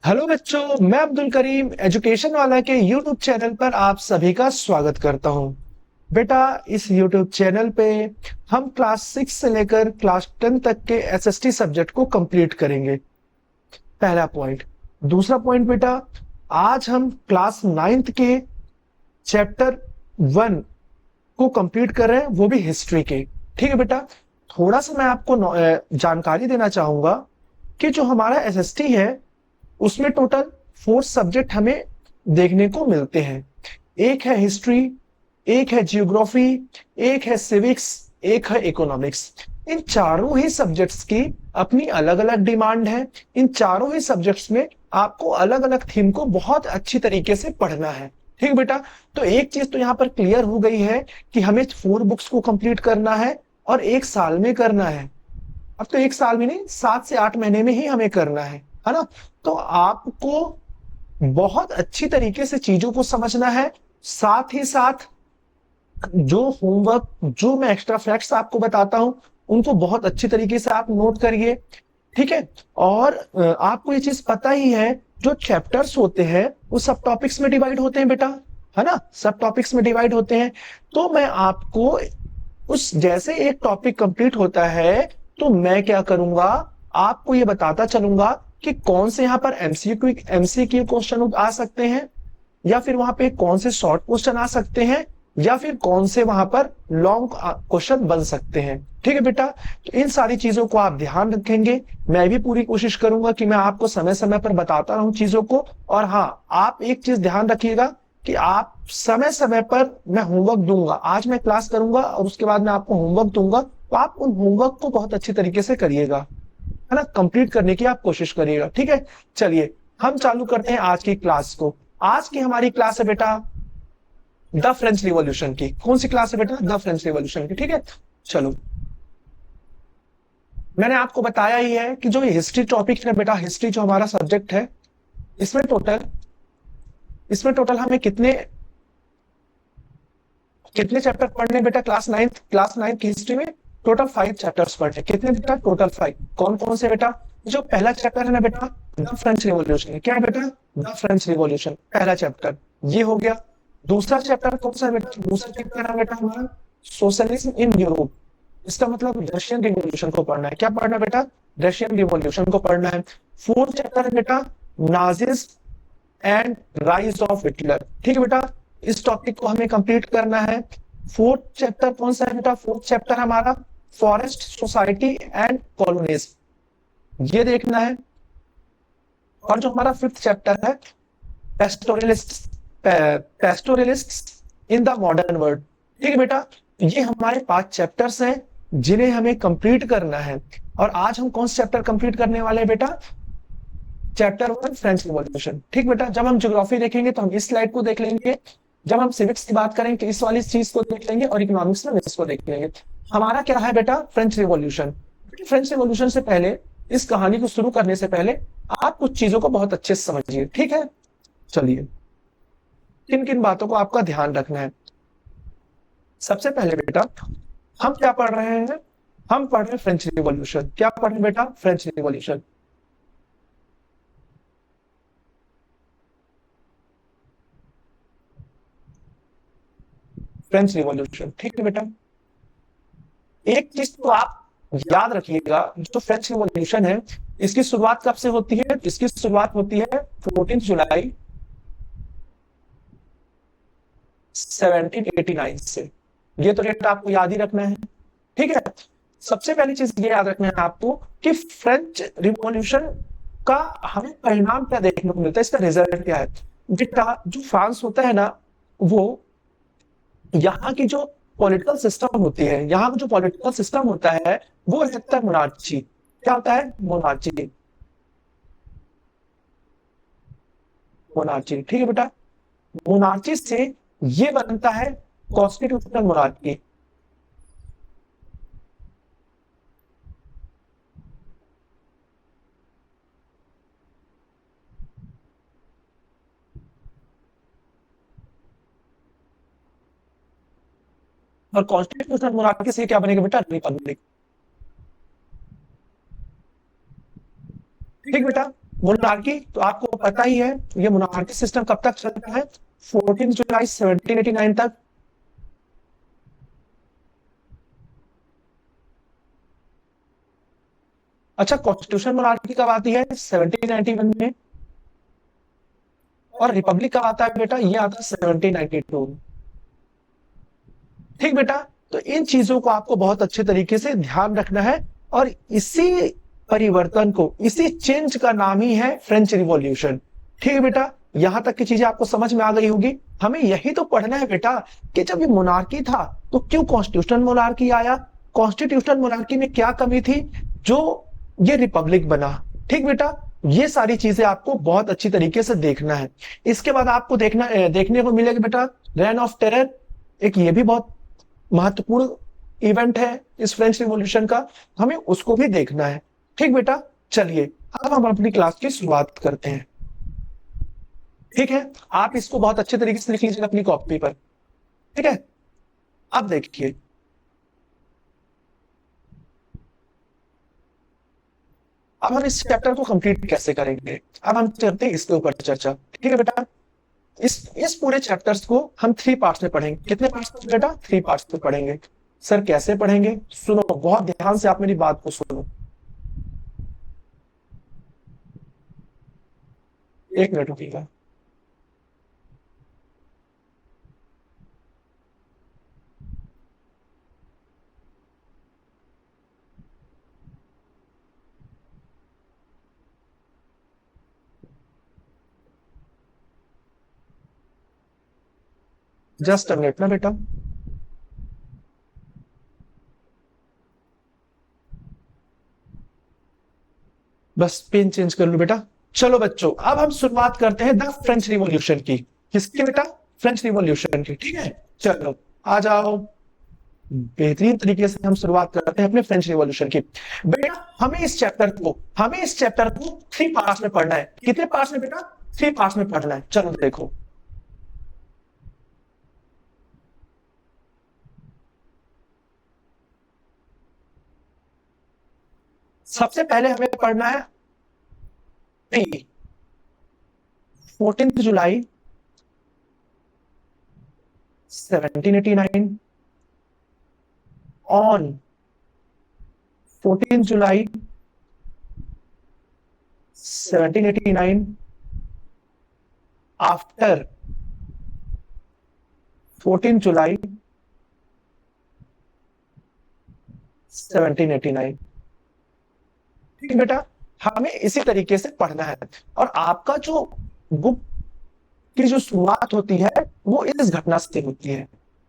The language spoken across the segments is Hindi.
हेलो बच्चों, मैं अब्दुल करीम एजुकेशन वाला के यूट्यूब चैनल पर आप सभी का स्वागत करता हूं। बेटा, इस यूट्यूब चैनल पे हम क्लास 6 से लेकर क्लास 10 तक के एसएसटी सब्जेक्ट को कंप्लीट करेंगे। पहला पॉइंट। दूसरा पॉइंट बेटा, आज हम क्लास 9th के चैप्टर 1 को कंप्लीट कर रहे हैं, वो भी हिस्ट्री के। ठीक है बेटा, थोड़ा सा मैं आपको जानकारी देना चाहूंगा कि जो हमारा एसएसटी है उसमें टोटल 4 सब्जेक्ट हमें देखने को मिलते हैं। एक है हिस्ट्री, एक है जियोग्राफी, एक है सिविक्स, एक है इकोनॉमिक्स। इन चारों ही सब्जेक्ट्स की अपनी अलग अलग डिमांड है। इन चारों ही सब्जेक्ट्स में आपको अलग अलग थीम को बहुत अच्छी तरीके से पढ़ना है। ठीक बेटा, तो एक चीज तो यहाँ पर क्लियर हो गई है कि हमें 4 बुक्स को कंप्लीट करना है और एक साल में करना है। अब तो एक साल भी नहीं, 7 से 8 महीने में ही हमें करना है ना। तो आपको बहुत अच्छी तरीके से चीजों को समझना है। साथ ही साथ जो होमवर्क, जो मैं एक्स्ट्रा फैक्ट्स आपको बताता हूं, उनको बहुत अच्छी तरीके से आप नोट करिए। ठीक है। और आपको ये चीज पता ही है, जो चैप्टर्स होते हैं वो सब टॉपिक्स में डिवाइड होते हैं बेटा, है ना। सब टॉपिक्स में डिवाइड होते हैं। तो मैं आपको उस जैसे एक टॉपिक कंप्लीट होता है तो मैं क्या करूंगा, आपको ये बताता चलूंगा कि कौन से यहाँ पर एमसीक्यू क्वेश्चन आ सकते हैं, या फिर वहां पे कौन से शॉर्ट क्वेश्चन आ सकते हैं, या फिर कौन से वहां पर लॉन्ग क्वेश्चन बन सकते हैं। ठीक है बेटा, तो इन सारी चीजों को आप ध्यान रखेंगे। मैं भी पूरी कोशिश करूंगा कि मैं आपको समय समय पर बताता रहूं चीजों को। और हाँ, आप एक चीज ध्यान रखिएगा कि आप समय समय पर मैं होमवर्क दूंगा। आज मैं क्लास करूंगा और उसके बाद मैं आपको होमवर्क दूंगा, तो आप उन होमवर्क को बहुत अच्छी तरीके से करिएगा, है ना। कंप्लीट करने की आप कोशिश करिएगा। ठीक है, चलिए हम चालू करते हैं आज की क्लास को। आज की हमारी क्लास है बेटा द फ्रेंच रिवॉल्यूशन की। कौन सी क्लास है बेटा? द फ्रेंच रिवॉल्यूशन की। ठीक है, चलो। मैंने आपको बताया ही है कि जो हिस्ट्री टॉपिक है बेटा, हिस्ट्री जो हमारा सब्जेक्ट है, इसमें टोटल इसमें टोटल हमें कितने कितने चैप्टर पढ़ने हैं बेटा? क्लास नाइन्थ की हिस्ट्री में टोटल 5 चैप्टर्स पढ़ने। कितने बेटा? टोटल 5। कौन कौन से बेटा? जो पहला चैप्टर है ना बेटा, द फ्रेंच रिवॉल्यूशन। क्या है बेटा? द फ्रेंच रिवॉल्यूशन, पहला चैप्टर ये हो गया। दूसरा चैप्टर कौन सा है बेटा? दूसरा चैप्टर है बेटा हमारा सोशलिज्म इन यूरोप। इसका मतलब रशियन रिवॉल्यूशन को पढ़ना है। क्या पढ़ना है बेटा? रशियन रिवॉल्यूशन को पढ़ना है। फोर्थ चैप्टर है बेटा Nazis and rise of Hitler. ठीक है बेटा, इस टॉपिक को हमें कंप्लीट करना है। फोर्थ चैप्टर कौन सा है बेटा? फोर्थ चैप्टर हमारा फॉरेस्ट सोसाइटी एंड कॉलोनीज, ये देखना है। और जो हमारा फिफ्थ चैप्टर है pastoralist pastoralist in the modern world. ठीक है बेटा, ये हमारे 5 चैप्टर्स हैं जिन्हें हमें कंप्लीट करना है। और आज हम कौन सा चैप्टर कंप्लीट करने वाले हैं बेटा? Chapter 1 French revolution. ठीक बेटा, जब हम ज्योग्राफी देखेंगे तो हम इस स्लाइड को देख लेंगे। जब हम सिविक्स की बात करेंगे तो इस वाली चीज को देख लेंगे, और इकोनॉमिक्स में इसको देख लेंगे। हमारा क्या है बेटा? French revolution. फ्रेंच रिवॉल्यूशन से पहले, इस कहानी को शुरू करने से पहले आप कुछ चीजों को बहुत अच्छे से समझिए। ठीक है, चलिए किन किन बातों को आपका ध्यान रखना है। सबसे पहले बेटा हम क्या पढ़ रहे हैं? हम पढ़ रहे हैं फ्रेंच रिवॉल्यूशन। क्या पढ़ रहे हैं बेटा? French revolution. फ्रेंच रिवॉल्यूशन, ठीक है बेटा। एक चीज तो आप याद रखिएगा, जो फ्रेंच रिवॉल्यूशन है, इसकी शुरुआत कब से होती है? इसकी शुरुआत होती है 14 जुलाई 1789 से। ये तो डेट आपको याद ही रखना है। ठीक है, सबसे पहली चीज ये याद रखना है आपको कि फ्रेंच रिवॉल्यूशन का हमें परिणाम क्या देखने को मिलता है, इसका रिजल्ट क्या है। बेटा, जो फ्रांस होता है ना, वो यहाँ की जो पॉलिटिकल सिस्टम होती है, यहाँ का जो पॉलिटिकल सिस्टम होता है वो रहता है मोनार्ची। क्या होता है? मोनार्ची। मोनार्ची, ठीक है बेटा। मोनार्ची से ये बनता है कॉन्स्टिट्यूशनल मोनार्की। और कॉन्स्टिट्यूशनल मोनार्की से क्या बनेगा बेटा? रिपब्लिक। ठीक बेटा, मोनार्की तो आपको पता ही है ये मोनार्की सिस्टम कब तक चलता है, 14 जुलाई 1789 तक। अच्छा, कॉन्स्टिट्यूशन मोनार्की कब आती है, 1791 में। और रिपब्लिक कब आता है बेटा, ये आता है 1792। ठीक बेटा, तो इन चीजों को आपको बहुत अच्छे तरीके से ध्यान रखना है। और इसी परिवर्तन को, इसी चेंज का नाम ही है फ्रेंच रिवॉल्यूशन। ठीक है बेटा, यहां तक की चीजें आपको समझ में आ गई होगी। हमें यही तो पढ़ना है बेटा कि जब ये मोनार्की था तो क्यों कॉन्स्टिट्यूशनल मोनार्की आया, कॉन्स्टिट्यूशनल मोनार्की में क्या कमी थी जो ये रिपब्लिक बना। ठीक बेटा, ये सारी चीजें आपको बहुत अच्छी तरीके से देखना है। इसके बाद आपको देखने को मिलेगा बेटा रेन ऑफ टेरर, एक ये भी बहुत महत्वपूर्ण इवेंट है इस फ्रेंच रिवॉल्यूशन का, हमें उसको भी देखना है। ठीक बेटा, चलिए अब हम अपनी क्लास की शुरुआत करते हैं। ठीक है, आप इसको बहुत अच्छे तरीके से लिख लीजिएगा अपनी कॉपी पर। ठीक है, अब देखिए अब हम इस चैप्टर को कंप्लीट कैसे करेंगे, अब हम करते हैं इसके ऊपर चर्चा। ठीक है बेटा, इस पूरे चैप्टर्स को हम 3 पार्ट्स में पढ़ेंगे। कितने पार्ट्स में बेटा, 3 पार्ट्स में पढ़ेंगे। सर कैसे पढ़ेंगे, सुनो बहुत ध्यान से, आप मेरी बात को सुनो। 1 मिनट रुकिएगा। जस्ट अ मिनट ना बेटा। बस पेन चेंज कर लो बेटा। चलो बच्चों, अब हम शुरुआत करते हैं द फ्रेंच रिवॉल्यूशन की। किसकी बेटा, फ्रेंच रिवॉल्यूशन की। ठीक है, चलो आ जाओ। बेहतरीन तरीके से हम शुरुआत करते हैं अपने फ्रेंच रिवॉल्यूशन की। बेटा हमें इस चैप्टर को 3 पार्ट्स में पढ़ना है। कितने पार्ट्स में बेटा, 3 पार्ट्स में पढ़ना है। चलो देखो, सबसे पहले हमें पढ़ना है 14 जुलाई 1789 ऑन 14 जुलाई 1789 आफ्टर 14 जुलाई 1789। ठीक है बेटा, हमें इसी तरीके से पढ़ना है। और आपका जो बुक की जो शुरुआत होती है वो इस घटना से होती है।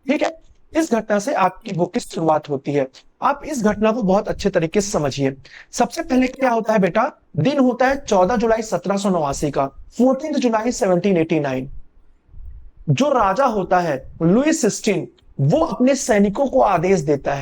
ठीक है, इस घटना से आपकी बुक की शुरुआत होती है। आप इस घटना को बहुत अच्छे तरीके से समझिए। सबसे पहले क्या होता है बेटा, दिन होता है 14 जुलाई 1789 का, 14 जुलाई 1789। जो राजा होता है लुइस 16, वो अपने सैनिकों को आदेश देता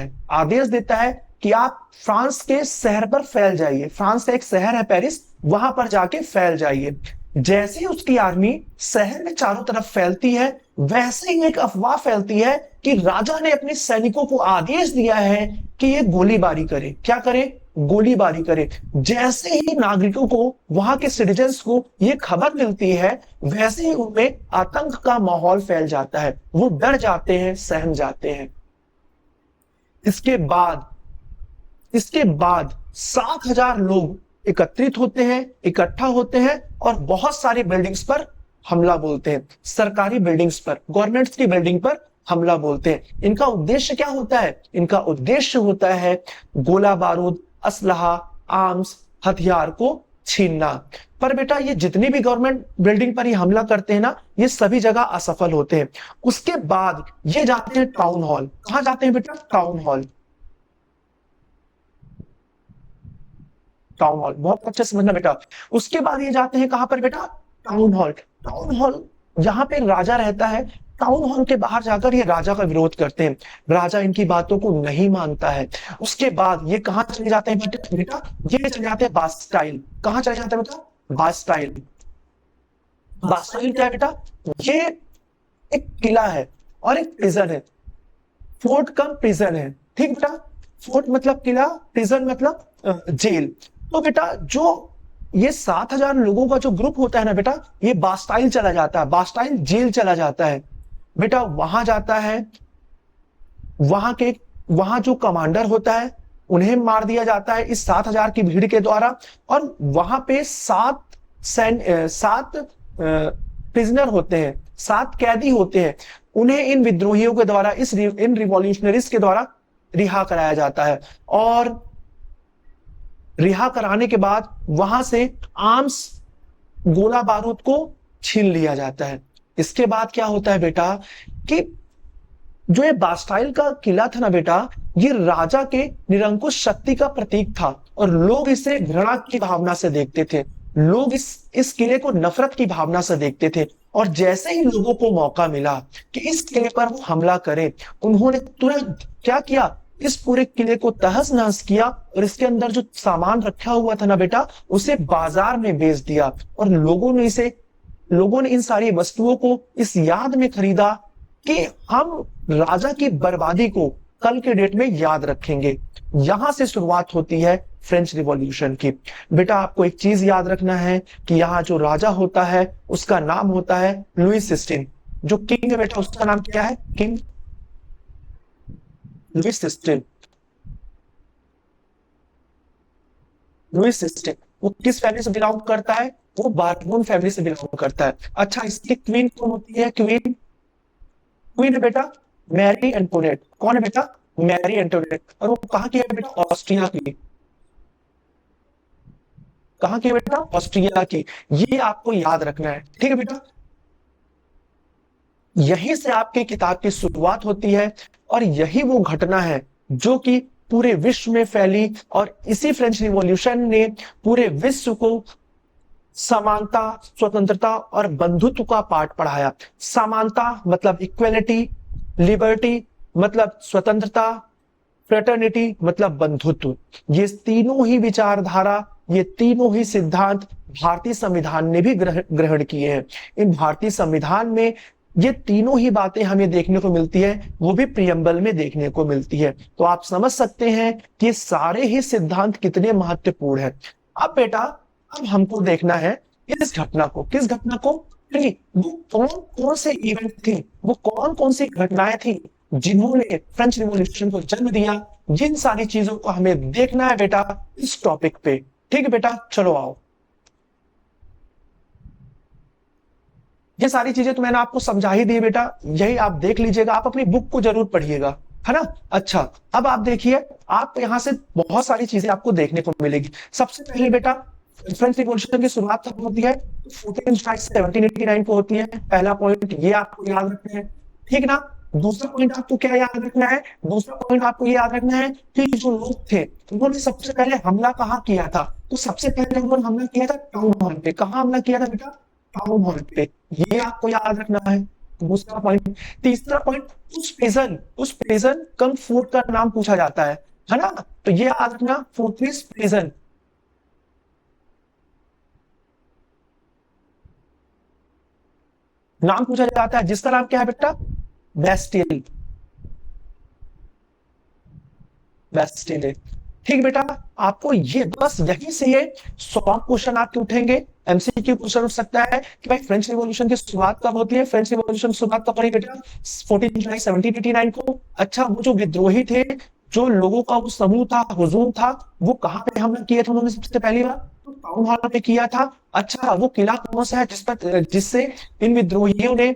है कि आप फ्रांस के शहर पर फैल जाइए। फ्रांस का एक शहर है पेरिस, वहां पर जाके फैल जाइए। जैसे ही उसकी आर्मी शहर में चारों तरफ फैलती है, वैसे ही एक अफवाह फैलती है कि राजा ने अपने सैनिकों को आदेश दिया है कि ये गोलीबारी करे। क्या करे, गोलीबारी करे। जैसे ही नागरिकों को, वहां के सिटीजन्स को ये खबर मिलती है, वैसे ही उनमें आतंक का माहौल फैल जाता है। वो डर जाते हैं, सहम जाते हैं। इसके बाद 7,000 लोग एकत्रित होते हैं, इकट्ठा होते हैं और बहुत सारी बिल्डिंग्स पर हमला बोलते हैं। सरकारी बिल्डिंग्स पर, गवर्नमेंट्स की बिल्डिंग पर हमला बोलते हैं। इनका उद्देश्य क्या होता है, इनका उद्देश्य होता है गोला बारूद, असलहा, आर्म्स, हथियार को छीनना। पर बेटा ये जितनी भी गवर्नमेंट बिल्डिंग पर ये हमला करते हैं ना, ये सभी जगह असफल होते हैं। उसके बाद ये जाते हैं टाउन हॉल। कहां जाते हैं बेटा, टाउन हॉल। टाउन हॉल बहुत अच्छे से समझना बेटा। उसके बाद ये जाते हैं कहां पर बेटा, टाउन हॉल। टाउन हॉल जहां पे राजा रहता है, टाउन हॉल के बाहर जाकर ये राजा का विरोध करते हैं। राजा इनकी बातों को नहीं मानता है। उसके बाद ये कहां चले जाते हैं बेटा, ये चले जाते हैं बास्टाइल। कहां चले जाते हैं बेटा, बास्टाइल। बास्टाइल क्या है बेटा, ये एक किला है और एक प्रिजन है। फोर्ट कम प्रिजन है। ठीक बेटा, फोर्ट मतलब किला, प्रिजन मतलब जेल। तो बेटा जो ये 7,000 लोगों का जो ग्रुप होता है ना बेटा, ये बास्टाइल चला जाता है, बास्टाइल जेल चला जाता है बेटा। वहां जाता है, वहां के वहां जो कमांडर होता है उन्हें मार दिया जाता है इस 7,000 की भीड़ के द्वारा। और वहां पे सात प्रिजनर होते हैं, 7 कैदी होते हैं, उन्हें इन विद्रोहियों के द्वारा इन रिवॉल्यूशनरीज के द्वारा रिहा कराया जाता है। और रिहा कराने के बाद वहां से आर्म्स, गोला बारूद को छीन लिया जाता है। इसके बाद क्या होता है बेटा कि जो ये बास्टाइल का किला था ना बेटा, ये राजा के निरंकुश शक्ति का प्रतीक था और लोग इसे घृणा की भावना से देखते थे। लोग इस किले को नफरत की भावना से देखते थे। और जैसे ही लोगों को मौका मिला कि इस किले पर वो हमला करें, उन्होंने तुरंत क्या किया, इस पूरे किले को तहस नहस किया और इसके अंदर जो सामान रखा हुआ था ना बेटा, उसे बाजार में बेच दिया। और लोगों ने इन सारी वस्तुओं को इस याद में खरीदा कि हम राजा की बर्बादी को कल के डेट में याद रखेंगे। यहां से शुरुआत होती है फ्रेंच रिवॉल्यूशन की। बेटा आपको एक चीज याद रखना है कि यहाँ जो राजा होता है उसका नाम होता है लुई सिक्सटीन। जो किंग है बेटा उसका नाम क्या है, king Louis sixteen. Louis sixteen वो किस फैमिली से बिलोंग करता है, वो बारबोन फैमिली से बिलोंग करता है। अच्छा, इसकी क्वीन कौन होती है, क्वीन क्वीन है बेटा मैरी एंटोनेट। कौन है बेटा, मैरी एंटोनेट। और वो कहां की है बेटा, ऑस्ट्रिया की। कहां की है बेटा, ऑस्ट्रिया की। ये आपको याद रखना है, ठीक है बेटा। यहीं से आपकी किताब की शुरुआत होती है और यही वो घटना है जो कि पूरे विश्व में फैली और इसी फ्रेंच रिवॉल्यूशन ने पूरे विश्व को समानता, स्वतंत्रता और बंधुत्व का पाठ पढ़ाया। समानता मतलब इक्वेलिटी, लिबर्टी मतलब स्वतंत्रता, फ्रेटर्निटी मतलब बंधुत्व। ये तीनों ही विचारधारा, ये तीनों ही सिद्धांत भारतीय संविधान ने भी ग्रहण किए हैं। इन भारतीय संविधान में ये तीनों ही बातें हमें देखने को मिलती है, वो भी प्रियम्बल में देखने को मिलती है। तो आप समझ सकते हैं कि ये सारे ही सिद्धांत कितने महत्वपूर्ण हैं। अब बेटा, अब हमको देखना है इस घटना को, किस घटना को, वो कौन कौन से इवेंट थे, वो कौन कौन सी घटनाएं थी जिन्होंने फ्रेंच रिवॉल्यूशन को जन्म दिया। जिन सारी चीजों को हमें देखना है बेटा इस टॉपिक पे। ठीक है बेटा, चलो आओ। ये सारी चीजें तो मैंने आपको समझा ही दी बेटा, यही आप देख लीजिएगा, आप अपनी बुक को जरूर पढ़िएगा, है ना। अच्छा, अब आप देखिए, आप यहां से बहुत सारी चीजें आपको देखने को मिलेगी। सबसे पहले बेटा, फ्रेंच रिवॉल्यूशन की शुरुआत कब होती है, 14 जुलाई 1789 को होती है। पहला पॉइंट ये आपको याद रखना है, ठीक ना। दूसरा पॉइंट आपको क्या याद रखना है, दूसरा पॉइंट आपको ये याद रखना है कि जो लोग थे उन्होंने सबसे पहले हमला कहाँ किया था। तो सबसे पहले उन्होंने हमला किया था टाउन हॉल पे। कहाँ हमला किया था बेटा, टाउन हॉल पे। ये आपको याद रखना है, दूसरा पॉइंट। तीसरा पॉइंट, उस प्रिजन कम फोर्ट का नाम पूछा जाता है ना। तो ये याद रखना, फोर्ट्रेस प्रिजन। नाम पूछा जाता है जिसका नाम क्या है बेटा, बेस्टिल। बेस्टिल, ठीक बेटा। आपको ये बस यहीं से ये 100 क्वेश्चन आपके उठेंगे। एमसीक्यू क्वेश्चन उठ सकता है कि भाई फ्रेंच रिवॉल्यूशन की शुरुआत कब होती है, फ्रेंच रिवॉल्यूशन शुरुआत कब हुई बेटा, 14 जुलाई 1789 को। अच्छा, वो जो विद्रोही थे, जो लोगों का वो समूह था, हुजूम था, वो कहां पे हमला किया था उन्होंने सबसे पहली बार, तो टाउन हॉल पे किया था। अच्छा, वो किला कौन सा है जिससे इन विद्रोहियों ने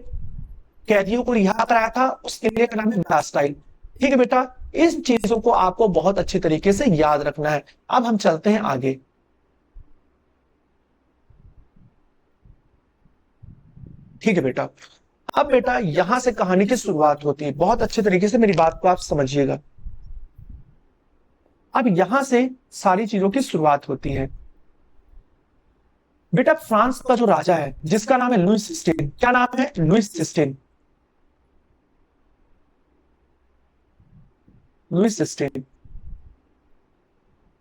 कैदियों को रिहा कराया था, उस किले का नाम है बास्टाइल। ठीक है बेटा, इन चीजों को आपको बहुत अच्छे तरीके से याद रखना है। अब हम चलते हैं आगे। ठीक है बेटा, अब बेटा यहां से कहानी की शुरुआत होती है। बहुत अच्छे तरीके से मेरी बात को आप समझिएगा। अब यहां से सारी चीजों की शुरुआत होती है। बेटा, फ्रांस का जो राजा है जिसका नाम है लुइस सिक्सटीन। क्या नाम है, लुइस सिक्सटीन। लुइस सिक्सटीन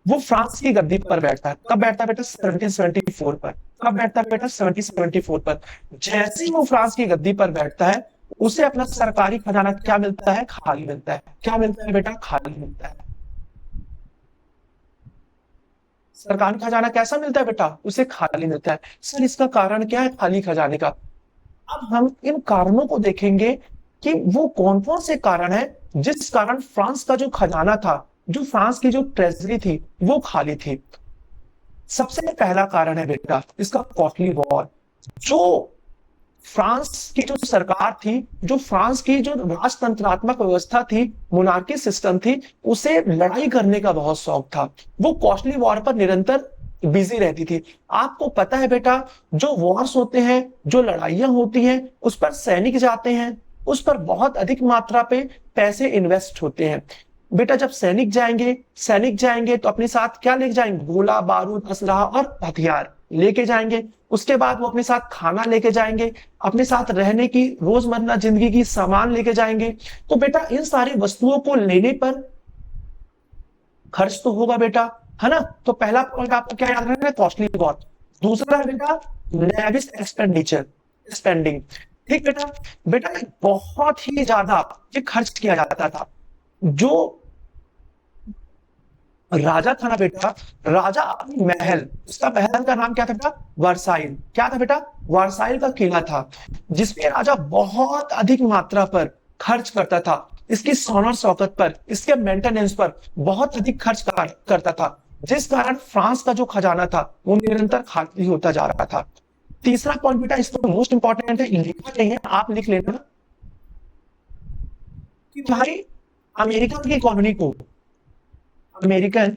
वो फ्रांस की गद्दी पर बैठता है। कब बैठता है बेटा, 1774 पर। कब बैठता है बेटा, 1774 पर। जैसे ही वो फ्रांस की गद्दी पर बैठता है, उसे अपना सरकारी खजाना क्या मिलता है, खाली मिलता है। क्या मिलता है बेटा, खाली मिलता है। सरकारी खजाना कैसा मिलता है बेटा? उसे खाली मिलता है। सर इसका कारण क्या है खाली खजाने का? अब हम इन कारणों को देखेंगे कि वो कौन कौन से कारण है जिस कारण फ्रांस का जो खजाना था, जो फ्रांस की जो ट्रेजरी थी, वो खाली थी। सबसे पहला कारण है बेटा इसका कॉस्टली वॉर। जो फ्रांस की जो सरकार थी, जो फ्रांस की जो राजतंत्रात्मक व्यवस्था थी, मोनार्की सिस्टम थी, उसे लड़ाई करने का बहुत शौक था। वो कॉस्टली वॉर पर निरंतर बिजी रहती थी। आपको पता है बेटा, जो वॉर्स होते हैं, जो लड़ाइयां होती हैं, उस पर सैनिक जाते हैं, उस पर बहुत अधिक मात्रा पे पैसे इन्वेस्ट होते हैं। बेटा जब सैनिक जाएंगे तो अपने साथ क्या लेके जाएंगे? गोला बारूद असलहा और हथियार लेके जाएंगे। उसके बाद वो अपने साथ खाना लेके जाएंगे, अपने साथ रहने की रोजमर्रा जिंदगी की सामान लेके जाएंगे। तो बेटा इन सारी वस्तुओं को लेने पर खर्च तो होगा बेटा, है ना? तो पहला पॉइंट आपको क्या याद रखना है? Costly war. दूसरा है बेटा लेविश एक्सपेंडिचर, स्पेंडिंग। ठीक बेटा, बेटा बहुत ही ज्यादा ये खर्च किया जाता था। जो राजा था ना बेटा, राजा अपनी महल, उसका महल का नाम क्या था बेटा? वर्साइल। क्या था बेटा? वर्साइल का किला था, जिसमें राजा बहुत अधिक मात्रा पर खर्च करता था। इसकी शान और शौकत पर, इसके मेंटेनेंस पर बहुत अधिक खर्च करता था, जिस कारण फ्रांस का जो खजाना था वो निरंतर खाली होता जा रहा था। तीसरा पॉइंट बेटा इसको मोस्ट इंपॉर्टेंट है, लिखना चाहिए, आप लिख लेना कि भाई अमेरिका की कॉलोनी को, अमेरिकन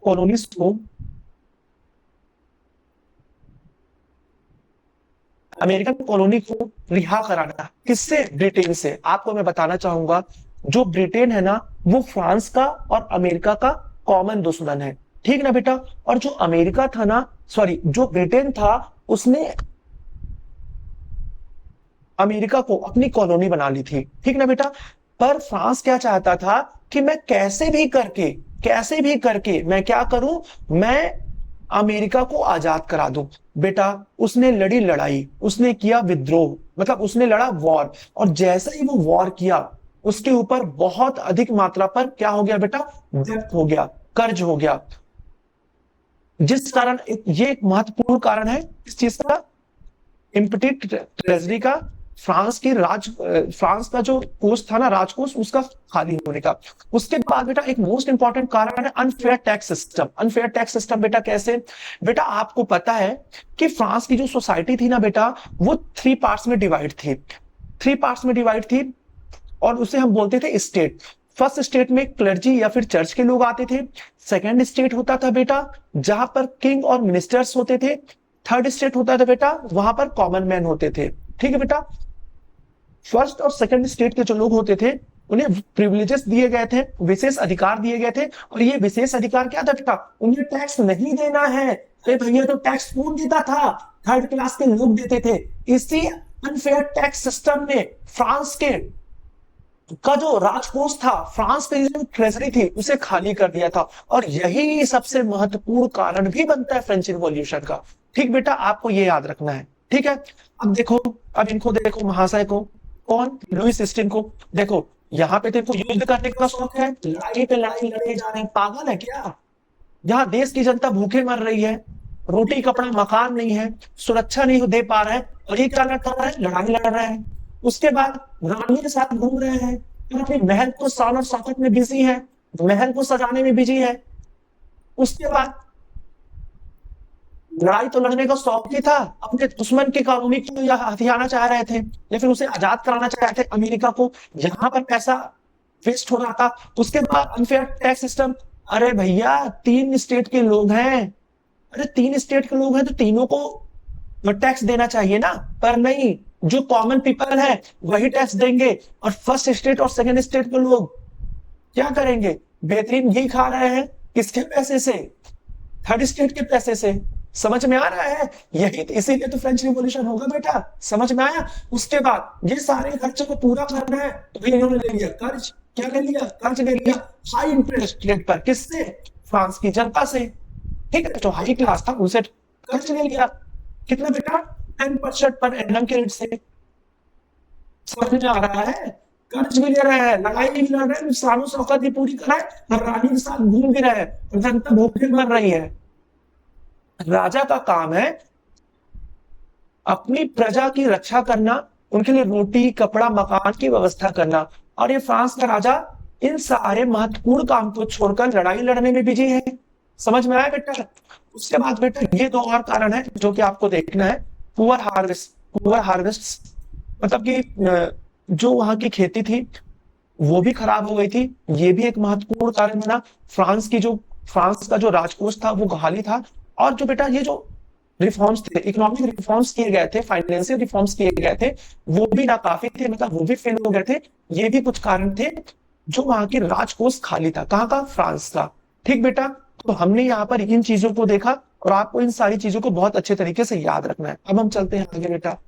कॉलोनीज को, अमेरिकन कॉलोनी को रिहा कराना किससे? ब्रिटेन से। आपको मैं बताना चाहूंगा, जो ब्रिटेन है ना, वो फ्रांस का और अमेरिका का कॉमन दुश्मन है। ठीक ना बेटा? और जो अमेरिका था ना, सॉरी, जो ब्रिटेन था, उसने अमेरिका को अपनी कॉलोनी बना ली थी। ठीक ना बेटा? पर फ्रांस क्या चाहता था कि मैं कैसे भी करके मैं क्या करूं? मैं अमेरिका को आजाद करा दूं। बेटा उसने लड़ी लड़ाई, उसने किया विद्रोह, मतलब उसने लड़ा वॉर। और जैसे ही वो वॉर किया, उसके ऊपर बहुत अधिक मात्रा पर क्या हो गया बेटा? डेब्ट हो गया, कर्ज हो गया। जिस कारण ये एक महत्वपूर्ण कारण है इस चीज का, इम्पटी ट्रेजरी का, फ्रांस का जो कोष था ना, राजकोष, उसका खाली होने का। उसके बाद बेटा एक मोस्ट इंपॉर्टेंट कारण है unfair tax system. Unfair tax system बेटा कैसे? बेटा आपको पता है कि फ्रांस की जो सोसाइटी थी ना बेटा, वो थ्री पार्ट्स में डिवाइड थी। और उसे हम बोलते थे स्टेट। फर्स्ट स्टेट में क्लर्जी या फिर चर्च के लोग आते थे। सेकेंड स्टेट होता था बेटा जहां पर किंग और मिनिस्टर्स होते थे। थर्ड स्टेट होता था बेटा वहां पर कॉमन मैन होते थे। ठीक है बेटा? फर्स्ट और सेकंड स्टेट के जो लोग होते थे, उन्हें प्रिविलेजेस दिए गए थे, विशेष अधिकार दिए गए थे। और ये विशेष अधिकार क्या था बेटा? उन्हें टैक्स नहीं देना है। अरे भैया तो टैक्स कौन देता था? थर्ड क्लास के लोग देते थे। इसी अनफेयर टैक्स सिस्टम ने फ्रांस के का जो राजकोष था, फ्रांस की जो ट्रेजरी थी, उसे खाली कर दिया था। और यही सबसे महत्वपूर्ण कारण भी बनता है फ्रेंच रिवॉल्यूशन का। ठीक बेटा, आपको ये याद रखना है। ठीक है? अब देखो, अब इनको देखो, महाशय को, कौन? लुईस सिक्सटीन को। देखो यहाँ पे तेरे को युद्ध करने का शौक है, लड़ाई पे लड़ाई लड़े जा रहे हैं, पागल है क्या? यहाँ देश की जनता भूखे मर रही है, रोटी कपड़ा मकान नहीं है, सुरक्षा नहीं दे पा रहे हैं, और ये क्या कर रहे हैं? लड़ाई लड़ रहे हैं। उसके बाद रानी के साथ घूम रहे हैं, और अपने महल को शान और शौकत में बिजी है, महल को सजाने में बिजी है। उसके बाद लड़ाई तो लड़ने का शौक ही था, अपने दुश्मन की कॉलोनी को यह हथियाना चाह रहे थे, या फिर उसे आजाद कराना चाह रहे थे अमेरिका को। यहाँ पर पैसा वेस्ट हो रहा था। उसके बाद अनफेयर टैक्स सिस्टम। अरे भैया तीन स्टेट के लोग हैं, अरे तीन स्टेट के लोग हैं तो तीनों को टैक्स देना चाहिए ना, पर नहीं, जो कॉमन पीपल है वही टैक्स देंगे। और फर्स्ट स्टेट और सेकंड स्टेट के लोग क्या करेंगे? बेहतरीन घी खा रहे हैं, किसके पैसे से? थर्ड स्टेट के पैसे से। समझ में आ रहा है? यही इसीलिए तो फ्रेंच रिवॉल्यूशन होगा बेटा। समझ में आया? उसके बाद ये सारे खर्चे को पूरा करना है तो फिर इन्होंने ले लिया कर्ज। क्या ले लिया? कर्ज ले लिया हाई इंटरेस्ट रेट पर। किससे? फ्रांस की जनता से। ठीक है? जो हाई क्लास था उनसे कर्ज ले लिया। कितना बेटा? 10% पर एनम के रेट से। समझ में आ रहा है? कर्ज भी ले रहे हैं, लड़ाई भी लड़ रहे हैं, शानो शौकत भी पूरी कर रहे हैं और रानी के साथ घूम भी रहे हैं और जनता भूखे मर रही है। राजा का काम है अपनी प्रजा की रक्षा करना, उनके लिए रोटी कपड़ा मकान की व्यवस्था करना। और ये फ्रांस का राजा इन सारे महत्वपूर्ण काम को छोड़कर लड़ाई लड़ने में बिजी है। समझ में आया बेटा? उसके बाद बेटा ये दो और कारण है जो कि आपको देखना है। पुअर हार्वेस्ट मतलब कि जो वहां की खेती थी वो भी खराब हो गई थी। ये भी एक महत्वपूर्ण कारण बना। फ्रांस का जो राजकोष था वो खाली था। और जो बेटा ये जो रिफॉर्म्स थे, इकोनॉमिक रिफॉर्म्स किए गए थे, फाइनेंशियल रिफॉर्म्स किए गए थे, वो भी नाकाफी थे, मतलब वो भी फेल हो गए थे। ये भी कुछ कारण थे जो वहां की राजकोष खाली था। कहाँ का? फ्रांस का। ठीक बेटा, तो हमने यहाँ पर इन चीजों को देखा और आपको इन सारी चीजों को बहुत अच्छे तरीके से याद रखना है। अब हम चलते हैं आगे बेटा।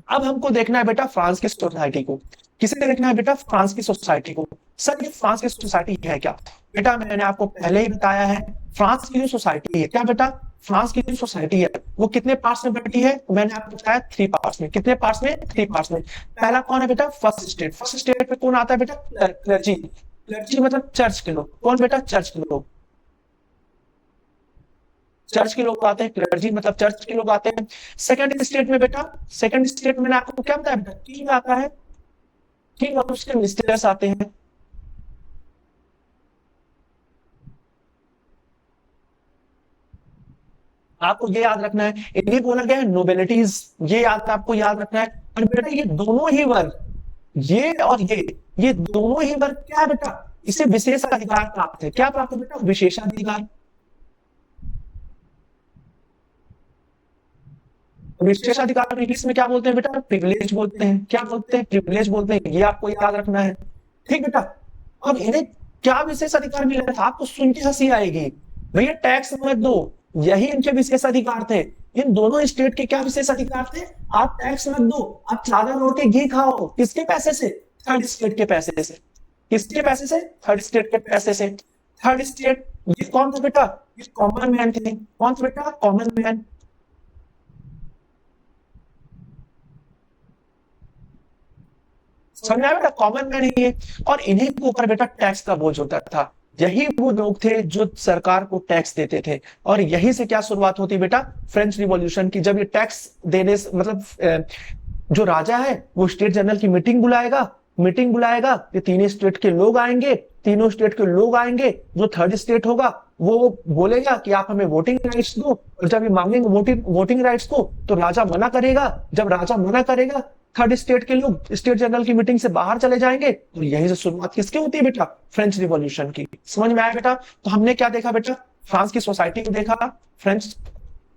अब हमको देखना है बेटा फ्रांस की सोसाइटी को। किसे देखना है बेटा? फ्रांस की सोसाइटी को। सर ये फ्रांस की सोसाइटी है क्या? बेटा मैंने आपको पहले ही बताया है, फ्रांस की जो सोसाइटी है क्या बेटा? फ्रांस की जो सोसाइटी है वो कितने पार्ट्स में बटी है? मैंने आपको बताया 3 पार्ट्स में। कितने पार्ट्स में? 3 पार्ट्स में। पहला कौन है बेटा? First state. फर्स्ट स्टेट पे कौन आता है बेटा? क्लर्जी। क्लर्जी मतलब चर्च के लोग। कौन बेटा? चर्च के लोग। चर्च के लोग आते हैं, क्लर्जी मतलब चर्च के लोग आते हैं। सेकंड स्टेट में बेटा, सेकंड स्टेट में मैंने आपको क्या बताया बेटा? किंग आता है, किंग और उसके मिनिस्टर्स आते हैं। आपको ये याद रखना है, इन्हें बोला गया है नोबेलिटीज। ये याद आपको याद रखना है। और बेटा ये दोनों ही वर्ग, ये और ये दोनों ही वर्ग क्या है बेटा? इसे विशेष अधिकार प्राप्त है। क्या प्राप्त है बेटा? विशेषाधिकार। विशेषाधिकार इंग्लिश में क्या बोलते हैं बेटा? प्रिविलेज बोलते हैं। क्या बोलते हैं? प्रिविलेज बोलते हैं। ये आपको याद रखना है। ठीक बेटा। अब इन्हें क्या विशेष अधिकार मिला था? आपको सुन के हंसी आएगी। भैया टैक्स मत दो, यही इनके विशेष अधिकार थे। इन दोनों स्टेट के क्या विशेष अधिकार थे? आप टैक्स मत दो, आप चादर ओढ़ के घी खाओ। किसके पैसे से? थर्ड स्टेट के पैसे से। किसके पैसे से? थर्ड स्टेट के पैसे से। थर्ड स्टेट ये कौन था बेटा? ये कॉमन मैन थे। कौन था बेटा? Common man. समझ में आया बेटा? कॉमन मैन ही है। और इन्हीं के ऊपर बेटा टैक्स का बोझ होता था। यही वो लोग थे जो सरकार को टैक्स देते थे। और यहीं से क्या शुरुआत होती बेटा? फ्रेंच रिवॉल्यूशन की। जब ये टैक्स देने से मतलब जो राजा है वो स्टेट जनरल की मीटिंग बुलाएगा, ये तीनों स्टेट के लोग आएंगे। तीनों स्टेट के लोग आएंगे, जो थर्ड स्टेट होगा वो बोलेगा कि आप हमें वोटिंग राइट्स दो। और जब ये मांगेंगे वोटिंग राइट्स को तो राजा मना करेगा। जब राजा मना करेगा, थर्ड स्टेट के लोग स्टेट जनरल की मीटिंग से बाहर चले जाएंगे। और यहीं से शुरुआत किसकी होती है बेटा? फ्रेंच रिवॉल्यूशन की। समझ में आया बेटा? तो हमने क्या देखा बेटा? फ्रांस की सोसाइटी को देखा, फ्रेंच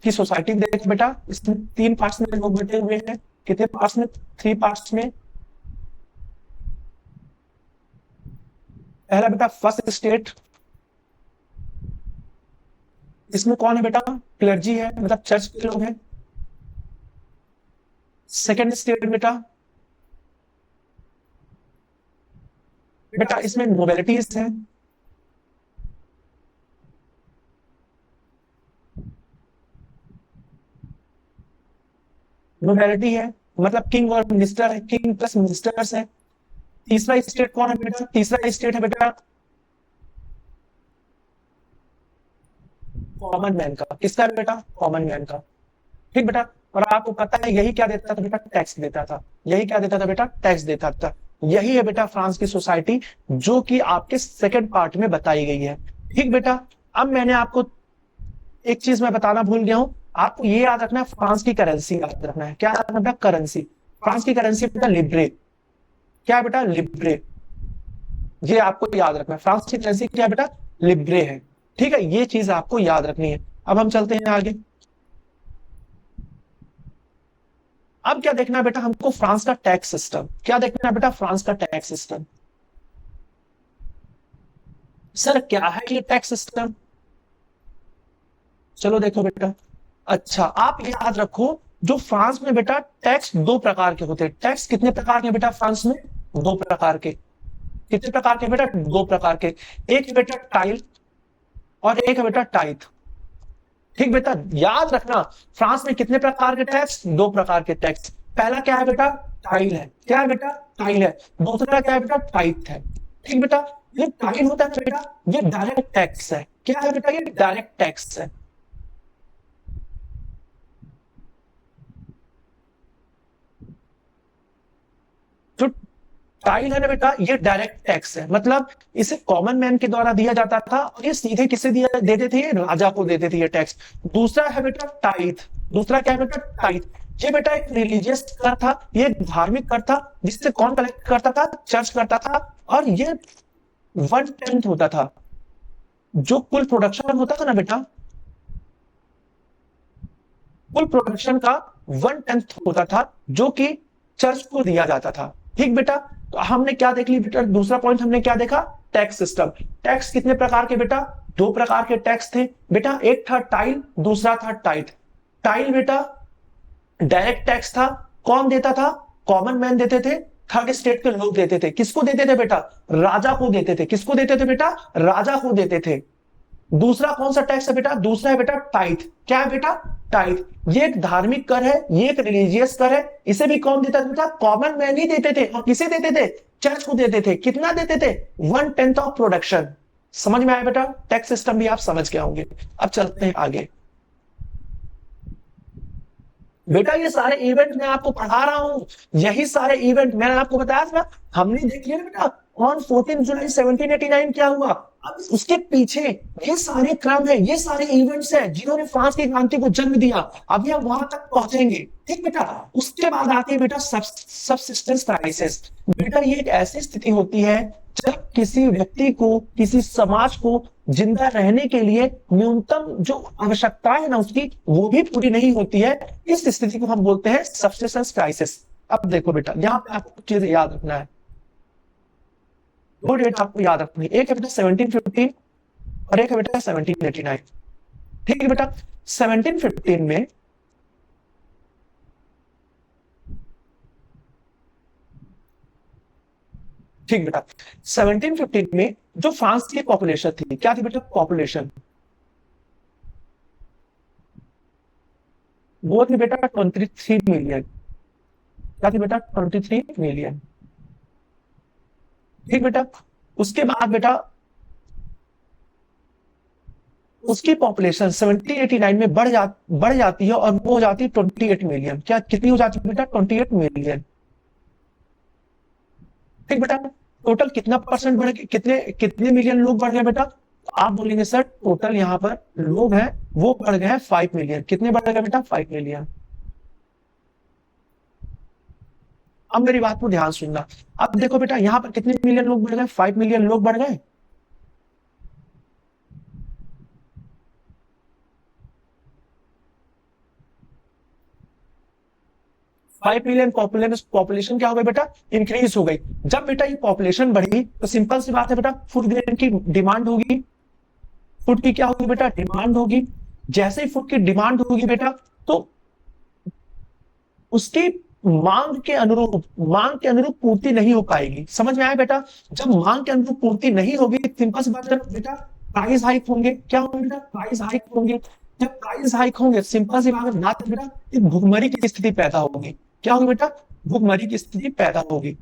की सोसाइटी देखा बेटा। इसमें 3 पार्ट्स में लोग बटे हुए हैं। कितने पार्ट्स में? 3 पार्ट्स में। पहला बेटा फर्स्ट स्टेट, इसमें कौन है बेटा? क्लर्जी है, मतलब चर्च के लोग हैं। सेकेंड स्टेट बेटा, बेटा इसमें नोबेलिटीज है। नोबेलिटी है मतलब किंग और मिनिस्टर है, किंग प्लस मिनिस्टर्स है। तीसरा स्टेट कौन है बेटा? तीसरा स्टेट है बेटा कॉमन मैन का। किसका बेटा? कॉमन मैन का। ठीक बेटा। और आपको पता है यही क्या देता था बेटा? टैक्स देता था। यही क्या देता था बेटा? टैक्स देता था। यही है बेटा फ्रांस की सोसाइटी, जो कि आपके सेकंड पार्ट में बताई गई है। ठीक बेटा। अब मैंने आपको एक चीज मैं बताना भूल गया हूं, आपको ये याद रखना है, फ्रांस की करेंसी याद रखना है। क्या याद रखना है? करेंसी। फ्रांस की करेंसी बेटा लिब्रे। क्या बेटा? लिब्रे। ये आपको याद रखना है, फ्रांस की करेंसी क्या बेटा? लिब्रे है। ठीक है, ये चीज आपको याद रखनी है। अब हम चलते हैं आगे। अब क्या देखना है बेटा हमको? फ्रांस का टैक्स सिस्टम। क्या देखना है बेटा? फ्रांस का टैक्स सिस्टम। सर क्या है ये टैक्स सिस्टम? चलो देखो बेटा। अच्छा आप याद रखो, जो फ्रांस में बेटा टैक्स 2 प्रकार के होते हैं। टैक्स कितने प्रकार के बेटा फ्रांस में? 2 प्रकार के। कितने प्रकार के बेटा? 2 प्रकार के। एक है बेटा टाइल और एक है बेटा टाइथ। ठीक बेटा, याद रखना फ्रांस में कितने प्रकार के टैक्स? 2 प्रकार के टैक्स। पहला क्या है बेटा? टाइल है। क्या है बेटा? टाइल है। दूसरा क्या है बेटा? टाइथ है। ठीक बेटा, ये टाइल होता है ना बेटा, ये डायरेक्ट टैक्स है। क्या है बेटा? ये डायरेक्ट टैक्स है। जो टाइल है ना बेटा, ये डायरेक्ट टैक्स है, मतलब इसे कॉमन मैन के द्वारा दिया जाता था और ये सीधे किसे दिया देते थे? राजा को देते थे ये टैक्स। दूसरा है बेटा टाइथ। दूसरा क्या है बेटा? टाइथ। ये बेटा एक रिलीजियस कर था, ये एक धार्मिक कर था, जिससे कौन कलेक्ट करता था? चर्च करता था। और ये 1/10 होता था, जो कुल प्रोडक्शन होता था ना बेटा, कुल प्रोडक्शन का 1/10 होता था, जो कि चर्च को दिया जाता था। ठीक बेटा, तो हमने क्या देख ली बेटा? दूसरा पॉइंट हमने क्या देखा? Tax system. टैक्स कितने प्रकार के बेटा? दो प्रकार के टैक्स थे बेटा, एक था टाइल, दूसरा था टाइथ। टाइल बेटा डायरेक्ट टैक्स था। कौन देता था? कॉमन मैन देते थे, थर्ड स्टेट के लोग देते थे। किसको देते थे बेटा? राजा को देते थे। किसको देते थे बेटा? राजा को देते थे। दूसरा कौन सा टैक्स है बेटा? दूसरा है बेटा टाइथ। क्या है बेटा? टाइथ। ये एक धार्मिक कर है, ये एक रिलीजियस कर है। इसे भी कौन देता था बेटा? कॉमन मैन ही देते थे। और किसे देते थे? चर्च को देते थे। कितना देते थे? 1/10 ऑफ प्रोडक्शन। समझ में आया बेटा? टैक्स सिस्टम भी आप समझ के होंगे। अब चलते हैं आगे। बेटा ये सारे इवेंट मैं आपको पढ़ा रहा हूं, यही सारे इवेंट मैंने आपको बताया था, हमने देख लिया बेटा। ऑन 14 जुलाई 1789 क्या हुआ? अब उसके पीछे ये सारे क्रम है, ये सारे इवेंट्स है जिन्होंने फ्रांस की क्रांति को जन्म दिया। अभी हम वहां तक पहुंचेंगे। ठीक बेटा, उसके बाद आती है बेटा सबसिस्टेंस क्राइसिस। बेटा ये एक ऐसी स्थिति होती है जब किसी व्यक्ति को, किसी समाज को जिंदा रहने के लिए न्यूनतम जो आवश्यकता है ना उसकी, वो भी पूरी नहीं होती है। इस स्थिति को हम बोलते हैं सबसिस्टेंस क्राइसिस। अब देखो बेटा, यहाँ पे आपको कुछ चीजें याद रखना है। दो डेट आपको याद रखनी है, एक है बेटा 1715 और एक है बेटा 1789। ठीक है बेटा, 1715 में ठीक बेटा 1715 में जो फ्रांस की पॉपुलेशन थी, क्या थी बेटा? पॉपुलेशन वो थी बेटा 23 मिलियन। क्या थी बेटा? 23 मिलियन। ठीक बेटा, उसके बाद बेटा उसकी पॉपुलेशन 1789 में बढ़ जाती है और वो हो जाती है 28 मिलियन। क्या कितनी हो जाती है बेटा? 28 मिलियन। ठीक बेटा, टोटल कितना परसेंट बढ़ गए? कितने कितने मिलियन लोग बढ़ गए बेटा? तो आप बोलेंगे सर टोटल यहाँ पर लोग हैं वो बढ़ गए हैं 5 मिलियन। कितने बढ़ गए बेटा? 5 मिलियन। अब मेरी बात को ध्यान सुनना। अब देखो बेटा, यहाँ पर कितने मिलियन लोग बढ़ गए? 5 मिलियन लोग बढ़ गए। 5 मिलियन पॉपुलेशन क्या हो गई बेटा? इंक्रीज हो गई। जब बेटा ये पॉपुलेशन बढ़ी तो सिंपल सी बात है बेटा, फूड ग्रेन की डिमांड होगी। फूड की क्या होगी बेटा? डिमांड होगी। जैसे ही फूड की डिमांड होगी बेटा, तो उसकी मांग के अनुरूप पूर्ति नहीं हो पाएगी। समझ में आया बेटा? जब मांग के अनुरूप पूर्ति नहीं होगी, सिंपल सी बात है बेटा, प्राइस हाइक होंगे। क्या होंगे बेटा? प्राइस हाइक होंगे। जब प्राइस हाइक होंगे, सिंपल सी बात है बेटा, एक भुखमरी की स्थिति पैदा होगी। क्या होगी बेटा? भुखमरी की स्थिति पैदा होगी।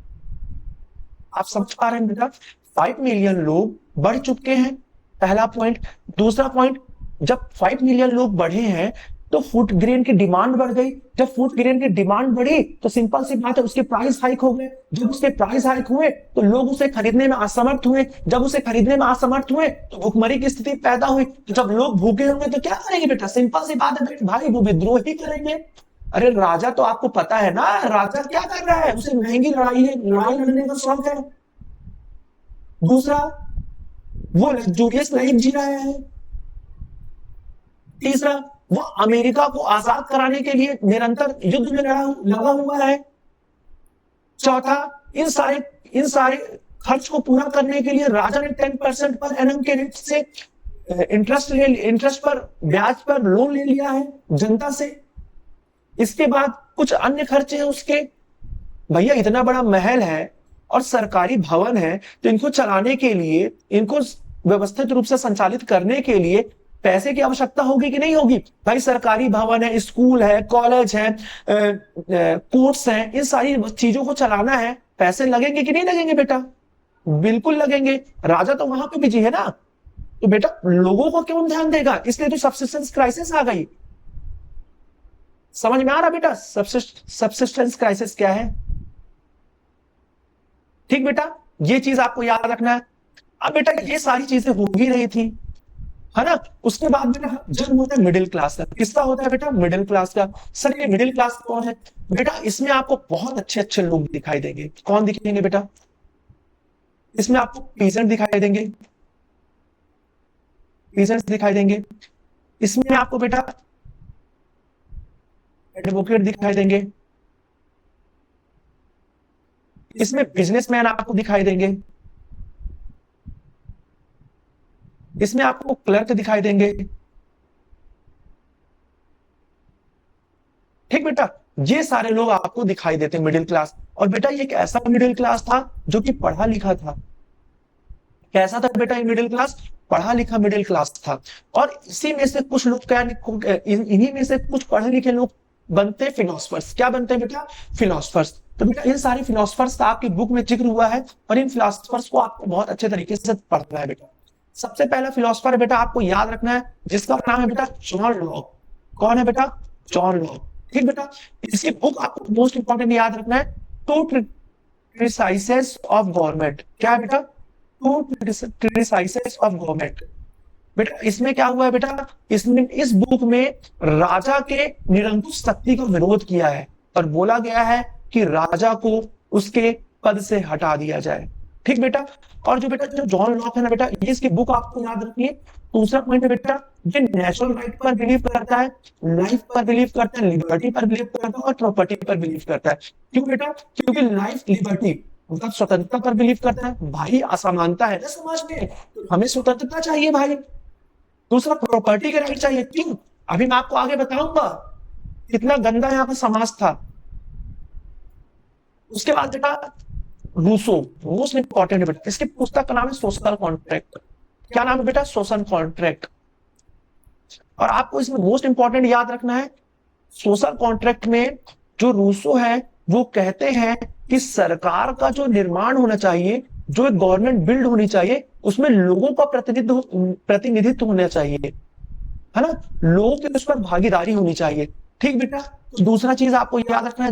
आप समझ पा रहे हैं बेटा? 5 मिलियन लोग बढ़ चुके हैं, पहला पॉइंट। दूसरा पॉइंट, जब 5 मिलियन लोग बढ़े हैं तो फूड ग्रेन की डिमांड बढ़ गई। जब फूड ग्रेन की डिमांड बढ़ी तो सिंपल सी बात है उसके प्राइस हाइक हो गए। जब उसके प्राइस हाइक हुए तो लोग उसे खरीदने में असमर्थ हुए। जब उसे खरीदने में असमर्थ हुए तो भुखमरी की स्थिति पैदा हुई। तो जब लोग भूखे होंगे तो क्या करेंगे बेटा? सिंपल सी बात है भाई, वो विद्रोह ही करेंगे। अरे राजा तो आपको पता है ना, राजा क्या कर रहा है? उसे महंगी लड़ाई लड़ने का शौक है। दूसरा, वो लग्जूरियस लाइफ जी रहा है। तीसरा, वो अमेरिका को आजाद कराने के लिए निरंतर युद्ध में लगा हुआ है। चौथा, इन सारे खर्च को पूरा करने के लिए राजा ने 10% पर एनम के रेट से इंटरेस्ट पर, ब्याज पर लोन ले लिया है जनता से। इसके बाद कुछ अन्य खर्चे हैं उसके। भैया इतना बड़ा महल है और सरकारी भवन है, तो इनको चलाने के लिए, इनको व्यवस्थित रूप से संचालित करने के लिए पैसे की आवश्यकता होगी कि नहीं होगी? भाई सरकारी भवन है, स्कूल है, कॉलेज है, कोर्ट्स हैं, इन सारी चीजों को चलाना है, पैसे लगेंगे कि नहीं लगेंगे बेटा? बिल्कुल लगेंगे। राजा तो वहां पे बिजी है ना, तो बेटा लोगों को क्यों ध्यान देगा? इसलिए तो सब्सिस्टेंस क्राइसिस आ गई। समझ में आ रहा बेटा सब्सिस्टेंस क्राइसिस क्या है? ठीक बेटा, ये चीज आपको याद रखना है। अब बेटा ये सारी चीजें हो ही रही थी, है ना? उसके बाद बेटा जन्म होता है मिडिल क्लास का। किसका होता है बेटा? मिडिल क्लास का। सर ये मिडिल क्लास कौन है बेटा? इसमें आपको बहुत अच्छे अच्छे लोग दिखाई देंगे। कौन दिखेंगे बेटा? इसमें आपको पीजेंट दिखाई देंगे, पीजेंट्स दिखाई देंगे। इसमें आपको बेटा एडवोकेट दिखाई देंगे। इसमें बिजनेसमैन आपको दिखाई देंगे। इसमें आपको क्लर्क दिखाई देंगे। ठीक बेटा, ये सारे लोग आपको दिखाई देते हैं मिडिल क्लास। और बेटा ये एक ऐसा मिडिल क्लास था जो कि पढ़ा लिखा था। कैसा था बेटा ये मिडिल क्लास? पढ़ा लिखा मिडिल क्लास था। और इसी में से कुछ लोग क्या, इन्हीं में से कुछ पढ़े लिखे लोग बनते फिलोसफर्स। क्या बनते हैं बेटा? फिलोसफर्स। तो बेटा इन सारे फिलोसफर्स का आपकी बुक में जिक्र हुआ है, और इन फिलोसफर्स को आपको बहुत अच्छे तरीके से पढ़ना है बेटा। सबसे पहला फिलोसफर बेटा आपको याद रखना है, जिसका नाम है बेटा जॉन लॉक। कौन है बेटा? John Locke. ठीक बेटा, इसकी बुक आपको मोस्ट इंपॉर्टेंट याद रखना है, टू क्रिटिसाइजेस ऑफ गवर्नमेंट। क्या है बेटा? Two criticises of government. बेटा इसमें क्या हुआ है बेटा? इसमें इस बुक में राजा के निरंकुश शक्ति का विरोध किया है, और बोला गया है कि राजा को उसके पद से हटा दिया जाए। ठीक बेटा, और जो बेटा जो जॉन लॉक है ना बेटा, ये इसकी बुक आपको याद रखनी है। दूसरा पॉइंट है बेटा, ये नेचुरल राइट पर बिलीव करता है, लाइफ पर बिलीव करता है, लिबर्टी पर बिलीव करता है, और प्रॉपर्टी पर बिलीव करता है। क्यों बेटा? क्योंकि लाइफ, लिबर्टी मतलब स्वतंत्रता पर बिलीव करता है। भाई असमानता है ना समाज में, हमें स्वतंत्रता चाहिए भाई। दूसरा प्रॉपर्टी के राइट चाहिए। क्यों? अभी मैं आपको आगे बताऊंगा कितना गंदा यहाँ का समाज था। उसके बाद बेटा रूसो, मोस्ट इंपॉर्टेंट है बेटा, इसकी पुस्तक का नाम है सोशल कॉन्ट्रैक्ट। क्या नाम है बेटा? Social contract. और आपको इसमें मोस्ट इंपॉर्टेंट याद रखना है, सोशल कॉन्ट्रैक्ट में जो रूसो है वो कहते हैं कि सरकार का जो निर्माण होना चाहिए, जो एक गवर्नमेंट बिल्ड होनी चाहिए, उसमें लोगों का प्रतिनिधित्व होना चाहिए, है ना? लोगों की उस पर भागीदारी होनी चाहिए। ठीक बेटा, तो दूसरा चीज आपको याद रखना है,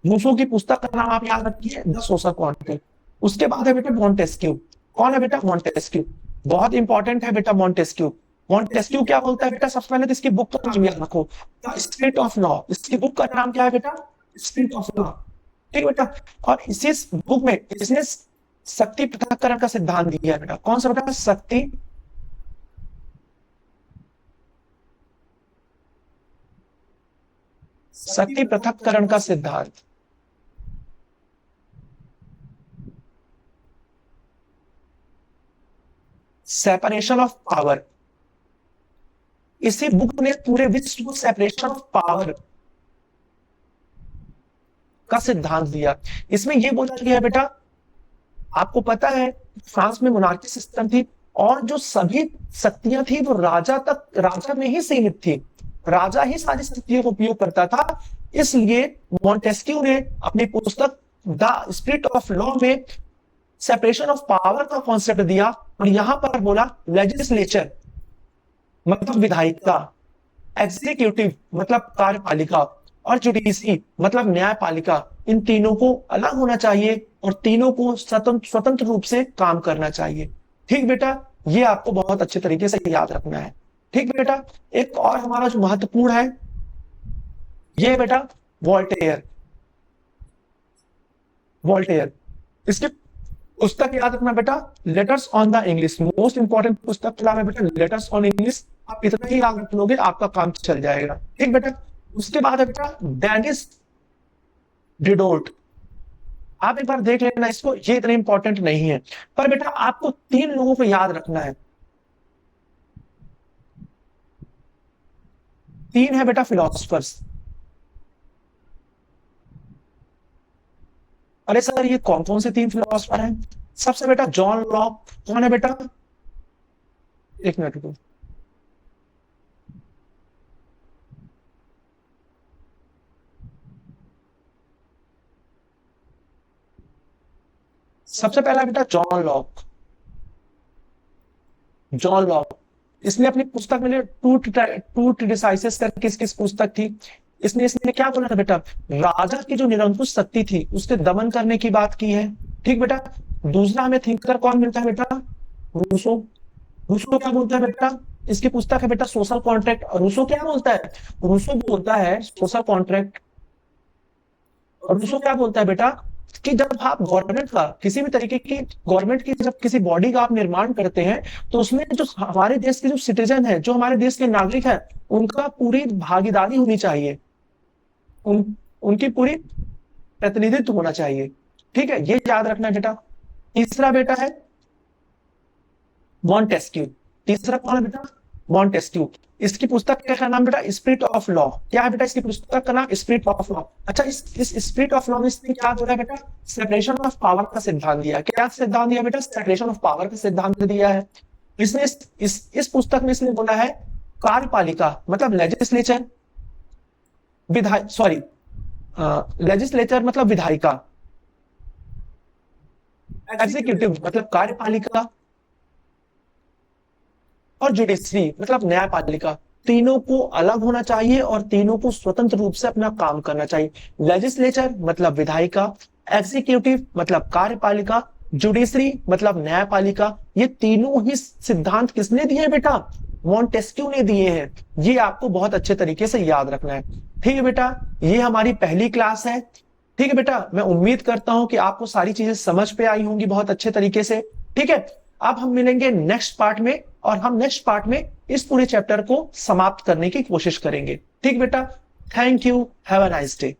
रूसो की पुस्तक का नाम आप याद रखिए, द सोशल कॉन्ट्रैक्ट। उसके बाद है बेटा मॉन्टेस्क्यू। कौन है बेटा? मॉन्टेस्क्यू। बहुत इंपॉर्टेंट है बेटा मॉन्टेस्क्यू। मॉन्टेस्क्यू क्या बोलता है बेटा? सबसे पहले तो इसकी बुक का नाम याद रखो, द स्पिरिट ऑफ लॉ। इसकी बुक का नाम क्या है बेटा? Spirit of law. ठीक बेटा, और इसी बुक में इसने शक्ति पृथक्करण का सिद्धांत दिया है बेटा। कौन सा बेटा? शक्ति पृथक्करण का सिद्धांत। Separation of power. इसी बुक ने पूरे विश्व को सेपरेशन ऑफ पावर का सिद्धांत दिया। इसमें यह बोला गया बेटा, आपको पता है फ्रांस में मोनार्की सिस्टम थी, और जो सभी शक्तियां थी वो राजा में ही सीमित थी। राजा ही सारी शक्तियों का उपयोग करता था। इसलिए मॉन्टेस्क्यू ने अपनी पुस्तक द स्पिरिट ऑफ लॉ में सेपरेशन ऑफ पावर का कॉन्सेप्ट दिया, और यहां पर बोला लेजिस्लेचर मतलब विधायिका, एग्जीक्यूटिव मतलब कार्यपालिका, और जुडिशरी मतलब न्यायपालिका, इन तीनों को अलग होना चाहिए, और तीनों को स्वतंत्र रूप से काम करना चाहिए। ठीक बेटा, ये आपको बहुत अच्छे तरीके से याद रखना है। ठीक बेटा, एक और हमारा जो महत्वपूर्ण है, ये बेटा वोल्टेयर। वोल्टेयर, इसकी पुस्तक याद रखना बेटा, letters on the English. Most important पुस्तक का नाम है बेटा लेटर्स ऑन इंग्लिश। आप इतना ही याद रख लोगे, आपका काम चल जाएगा। ठीक बेटा, उसके बाद है बेटा डेनिस डिडोट। आप एक बार देख लेना इसको, ये इतना इंपॉर्टेंट नहीं है, पर बेटा आपको तीन लोगों को याद रखना है। तीन है बेटा फिलोसफर्स। अरे सर ये कौन कौन से तीन फिलोसफर हैं? सबसे बेटा जॉन लॉक। कौन है बेटा? एक मिनट रुको, सबसे पहला बेटा जॉन लॉक। जॉन लॉक, इसने अपनी पुस्तक में टू डिसाइसेस करके किस किस पुस्तक थी, इसने इसने क्या बोला था बेटा, राजा की जो निरंकुश शक्ति थी उसके दमन करने की बात की है। ठीक बेटा। दूसरा हमें थिंकर कौन मिलता है बेटा, रूसो। रूसो क्या बोलता है बेटा, इसकी पुस्तक है बेटा सोशल कॉन्ट्रैक्ट। और रूसो क्या बोलता है, रूसो बोलता है सोशल कॉन्ट्रैक्ट। और रूसो क्या बोलता है बेटा कि जब आप गवर्नमेंट का किसी भी तरीके की गवर्नमेंट की जब किसी बॉडी का आप निर्माण करते हैं तो उसमें जो हमारे देश के जो सिटीजन है, जो हमारे देश के नागरिक है, उनका पूरी भागीदारी होनी चाहिए, उनकी पूरी प्रतिनिधित्व होना चाहिए। ठीक है, ये याद रखना बेटा। तीसरा बेटा है मॉन्टेस्क्यू। तीसरा कौन है बेटा, मॉन्टेस्क्यू। इसकी पुस्तक का नाम बेटा स्पिरिट ऑफ लॉ। क्या है बेटा इसकी पुस्तक का नाम, स्पिरिट ऑफ लॉ। अच्छा, इस स्पिरिट ऑफ लॉ में इसने क्या बोला बेटा, सेपरेशन ऑफ पावर का सिद्धांत दिया। क्या सिद्धांत दिया बेटा, सेपरेशन ऑफ पावर का सिद्धांत दिया है। इसने इस पुस्तक में इसने बोला है कार्यपालिका मतलब लेजिस्लेचर, विधायक, सॉरी लेजिस्लेचर मतलब विधायिका, एग्जीक्यूटिव मतलब कार्यपालिका, और जुडिशरी मतलब न्यायपालिका, तीनों को अलग होना चाहिए और तीनों को स्वतंत्र रूप से अपना काम करना चाहिए। लेजिस्लेचर मतलब विधायिका, एग्जीक्यूटिव मतलब कार्यपालिका, जुडिशरी मतलब न्यायपालिका, ये तीनों ही सिद्धांत किसने दिए बेटा, मॉन्टेस्क्यू ने दिए हैं। ये आपको बहुत अच्छे तरीके से याद रखना है। ठीक है बेटा, ये हमारी पहली क्लास है। ठीक है बेटा, मैं उम्मीद करता हूं कि आपको सारी चीजें समझ पे आई होंगी बहुत अच्छे तरीके से। ठीक है, अब हम मिलेंगे नेक्स्ट पार्ट में और हम नेक्स्ट पार्ट में इस पूरे चैप्टर को समाप्त करने की कोशिश करेंगे। ठीक बेटा, thank you, have a nice day.